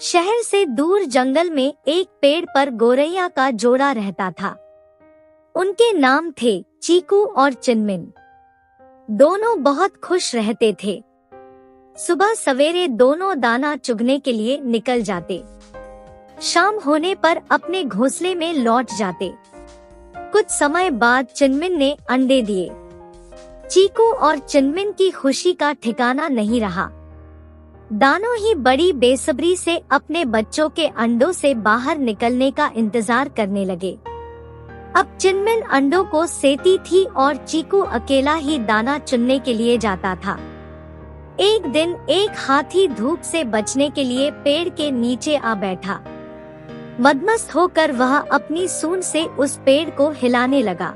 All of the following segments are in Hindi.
शहर से दूर जंगल में एक पेड़ पर गौरैया का जोड़ा रहता था। उनके नाम थे चीकू और चिनमिन। दोनों बहुत खुश रहते थे। सुबह सवेरे दोनों दाना चुगने के लिए निकल जाते। शाम होने पर अपने घोंसले में लौट जाते। कुछ समय बाद चिनमिन ने अंडे दिए। चीकू और चिनमिन की खुशी का ठिकाना नहीं रहा। दानों ही बड़ी बेसब्री से अपने बच्चों के अंडों से बाहर निकलने का इंतजार करने लगे। अब चिनमिन अंडों को सेती थी और चीकू अकेला ही दाना चुनने के लिए जाता था। एक दिन एक हाथी धूप से बचने के लिए पेड़ के नीचे आ बैठा। मदमस्त होकर वह अपनी सूंड से उस पेड़ को हिलाने लगा।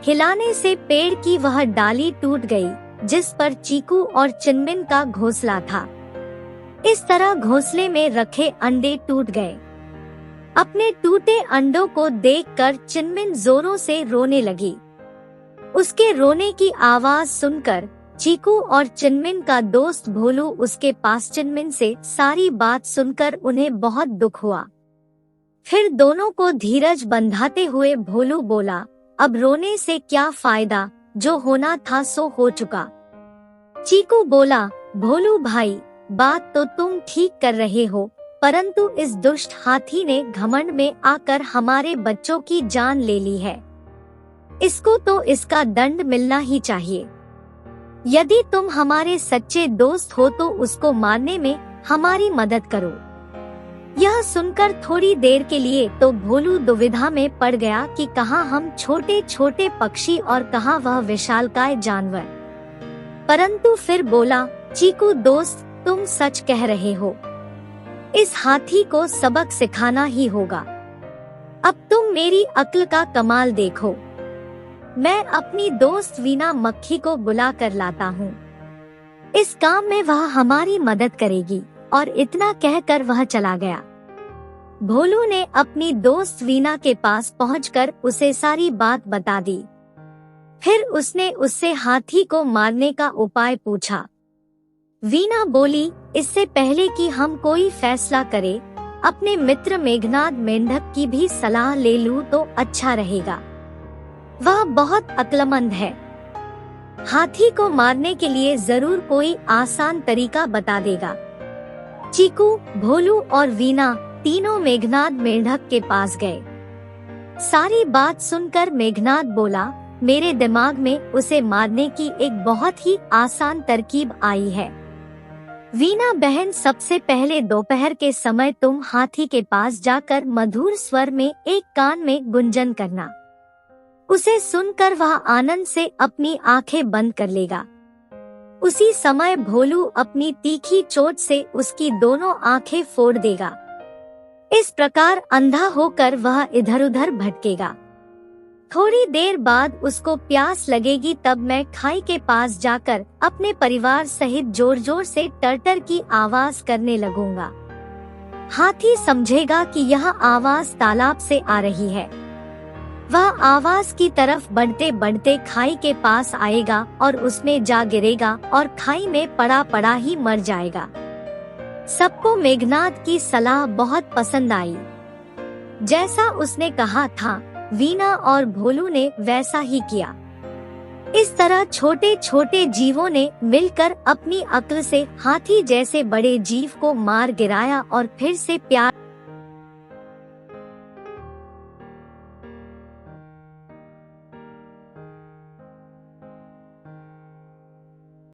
हिलाने से पेड़ की वह डाली टूट गई जिस पर चीकू और चिनमिन का घोंसला था। इस तरह घोंसले में रखे अंडे टूट गए। अपने टूटे अंडों को देखकर चिनमिन जोरों से रोने लगी। उसके रोने की आवाज सुनकर चीकू और चिनमिन का दोस्त भोलू उसके पास चिनमिन से सारी बात सुनकर उन्हें बहुत दुख हुआ। फिर दोनों को धीरज बंधाते हुए भोलू बोला, अब रोने से क्या फायदा, जो होना था सो हो चुका। चीकू बोला, भोलू भाई, बात तो तुम ठीक कर रहे हो, परंतु इस दुष्ट हाथी ने घमंड में आकर हमारे बच्चों की जान ले ली है। इसको तो इसका दंड मिलना ही चाहिए। यदि तुम हमारे सच्चे दोस्त हो तो उसको मारने में हमारी मदद करो। यह सुनकर थोड़ी देर के लिए तो भोलू दुविधा में पड़ गया कि कहाँ हम छोटे छोटे पक्षी और कहाँ वह विशालकाय जानवर। परंतु फिर बोला, चीकू दोस्त, तुम सच कह रहे हो। इस हाथी को सबक सिखाना ही होगा। अब तुम मेरी अक्ल का कमाल देखो। मैं अपनी दोस्त वीना मक्खी को बुला कर लाता हूँ। इस काम में वह हमारी मदद करेगी। और इतना कहकर वह चला गया। भोलू ने अपनी दोस्त वीना के पास पहुंचकर उसे सारी बात बता दी। फिर उसने उससे हाथी को मारने का उपाय पूछा। वीना बोली, इससे पहले कि हम कोई फैसला करें, अपने मित्र मेघनाद मेंढक की भी सलाह ले लूं तो अच्छा रहेगा। वह बहुत अक्लमंद है। हाथी को मारने के लिए जरूर कोई आसान तरीका बता देगा। चीकू, भोलू और वीना तीनों मेघनाद मेंढक के पास गए। सारी बात सुनकर मेघनाद बोला, मेरे दिमाग में उसे मारने की एक बहुत ही आसान तरकीब आई है। वीना बहन, सबसे पहले दोपहर के समय तुम हाथी के पास जाकर मधुर स्वर में एक कान में गुंजन करना। उसे सुनकर वह आनंद से अपनी आंखें बंद कर लेगा। उसी समय भोलू अपनी तीखी चोट से उसकी दोनों आंखें फोड़ देगा। इस प्रकार अंधा होकर वह इधर उधर भटकेगा। थोड़ी देर बाद उसको प्यास लगेगी, तब मैं खाई के पास जाकर अपने परिवार सहित जोर जोर से टरटर की आवाज करने लगूंगा। हाथी समझेगा कि यह आवाज तालाब से आ रही है। वह आवाज की तरफ बढ़ते बढ़ते खाई के पास आएगा और उसमें जा गिरेगा और खाई में पड़ा पड़ा ही मर जाएगा। सबको मेघनाद की सलाह बहुत पसंद आई। जैसा उसने कहा था, वीना और भोलू ने वैसा ही किया। इस तरह छोटे छोटे जीवों ने मिलकर अपनी अक्ल से हाथी जैसे बड़े जीव को मार गिराया और फिर से प्यार